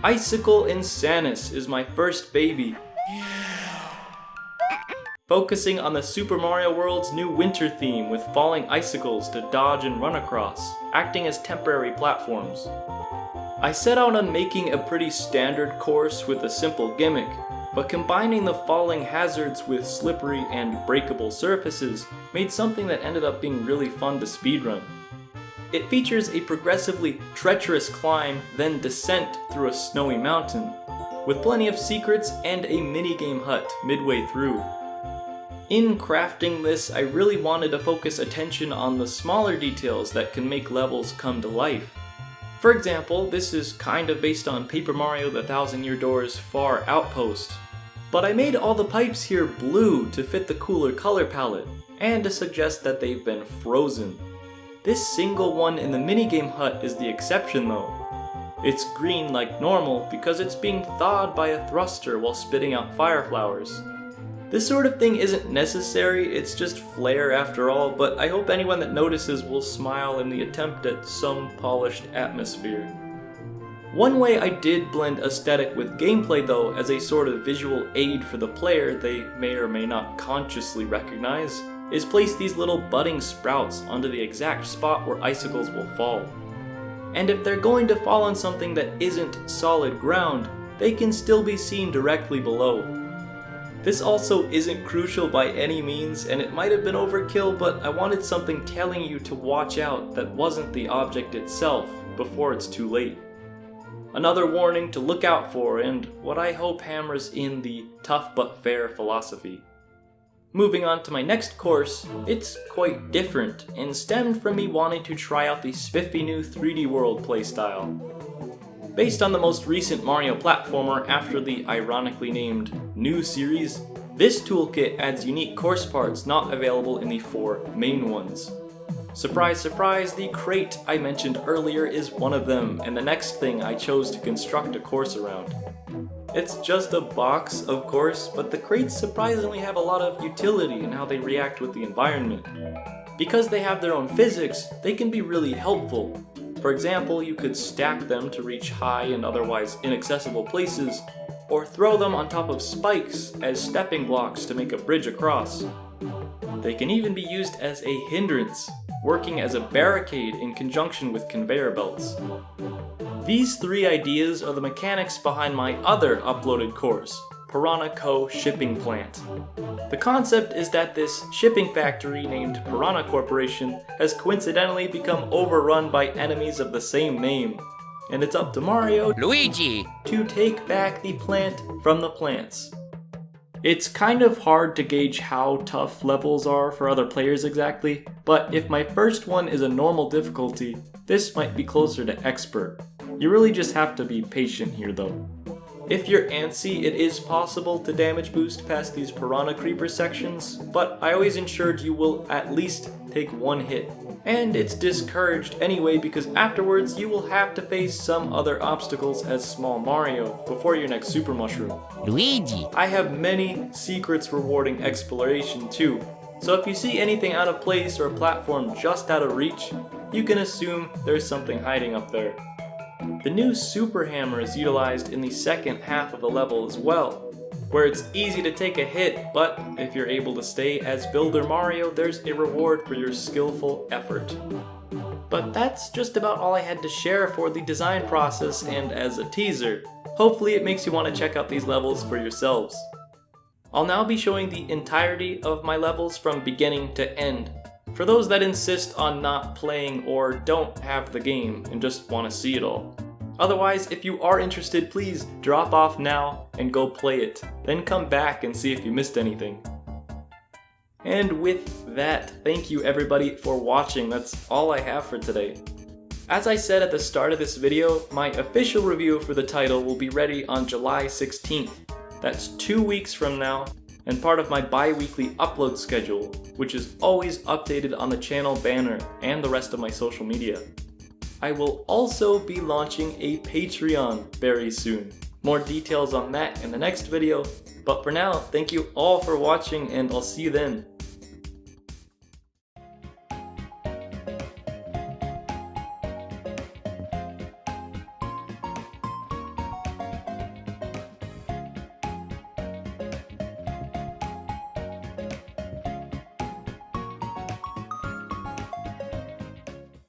Icicle Insanus is my first baby, focusing on the Super Mario World's new winter theme with falling icicles to dodge and run across, acting as temporary platforms. I set out on making a pretty standard course with a simple gimmick, but combining the falling hazards with slippery and breakable surfaces made something that ended up being really fun to speedrun. It features a progressively treacherous climb, then descent through a snowy mountain, with plenty of secrets and a minigame hut midway through. In crafting this, I really wanted to focus attention on the smaller details that can make levels come to life. For example, this is kind of based on Paper Mario the Thousand Year Door's Far Outpost, but I made all the pipes here blue to fit the cooler color palette, and to suggest that they've been frozen. This single one in the minigame hut is the exception though. It's green like normal because it's being thawed by a thruster while spitting out fire flowers. This sort of thing isn't necessary, it's just flair after all, but I hope anyone that notices will smile in the attempt at some polished atmosphere. One way I did blend aesthetic with gameplay though, as a sort of visual aid for the player they may or may not consciously recognize, is place these little budding sprouts onto the exact spot where icicles will fall. And if they're going to fall on something that isn't solid ground, they can still be seen directly below. This also isn't crucial by any means, and it might have been overkill, but I wanted something telling you to watch out that wasn't the object itself before it's too late. Another warning to look out for, and what I hope hammers in the tough but fair philosophy. Moving on to my next course, it's quite different, and stemmed from me wanting to try out the spiffy new 3D World playstyle. Based on the most recent Mario platformer after the ironically named New series, this toolkit adds unique course parts not available in the 4 main ones. Surprise surprise, the crate I mentioned earlier is one of them, and the next thing I chose to construct a course around. It's just a box, of course, but the crates surprisingly have a lot of utility in how they react with the environment. Because they have their own physics, they can be really helpful. For example, you could stack them to reach high and otherwise inaccessible places, or throw them on top of spikes as stepping blocks to make a bridge across. They can even be used as a hindrance, working as a barricade in conjunction with conveyor belts. These 3 ideas are the mechanics behind my other uploaded course, Piranha Co. Shipping Plant. The concept is that this shipping factory named Piranha Corporation has coincidentally become overrun by enemies of the same name, and it's up to Mario, Luigi, to take back the plant from the plants. It's kind of hard to gauge how tough levels are for other players exactly, but if my first one is a normal difficulty, this might be closer to expert. You really just have to be patient here though. If you're antsy, it is possible to damage boost past these piranha creeper sections, but I always ensured you will at least take 1 hit. And it's discouraged anyway because afterwards you will have to face some other obstacles as Small Mario before your next Super Mushroom. Luigi. I have many secrets rewarding exploration too, so if you see anything out of place or a platform just out of reach, you can assume there's something hiding up there. The new Super Hammer is utilized in the second half of the level as well, where it's easy to take a hit, but if you're able to stay as Builder Mario, there's a reward for your skillful effort. But that's just about all I had to share for the design process and as a teaser. Hopefully it makes you want to check out these levels for yourselves. I'll now be showing the entirety of my levels from beginning to end, for those that insist on not playing or don't have the game and just want to see it all. Otherwise, if you are interested, please drop off now and go play it, then come back and see if you missed anything. And with that, thank you everybody for watching. That's all I have for today. As I said at the start of this video, my official review for the title will be ready on July 16th. That's 2 weeks from now, and part of my bi-weekly upload schedule, which is always updated on the channel banner and the rest of my social media. I will also be launching a Patreon very soon. More details on that in the next video, but for now, thank you all for watching and I'll see you then.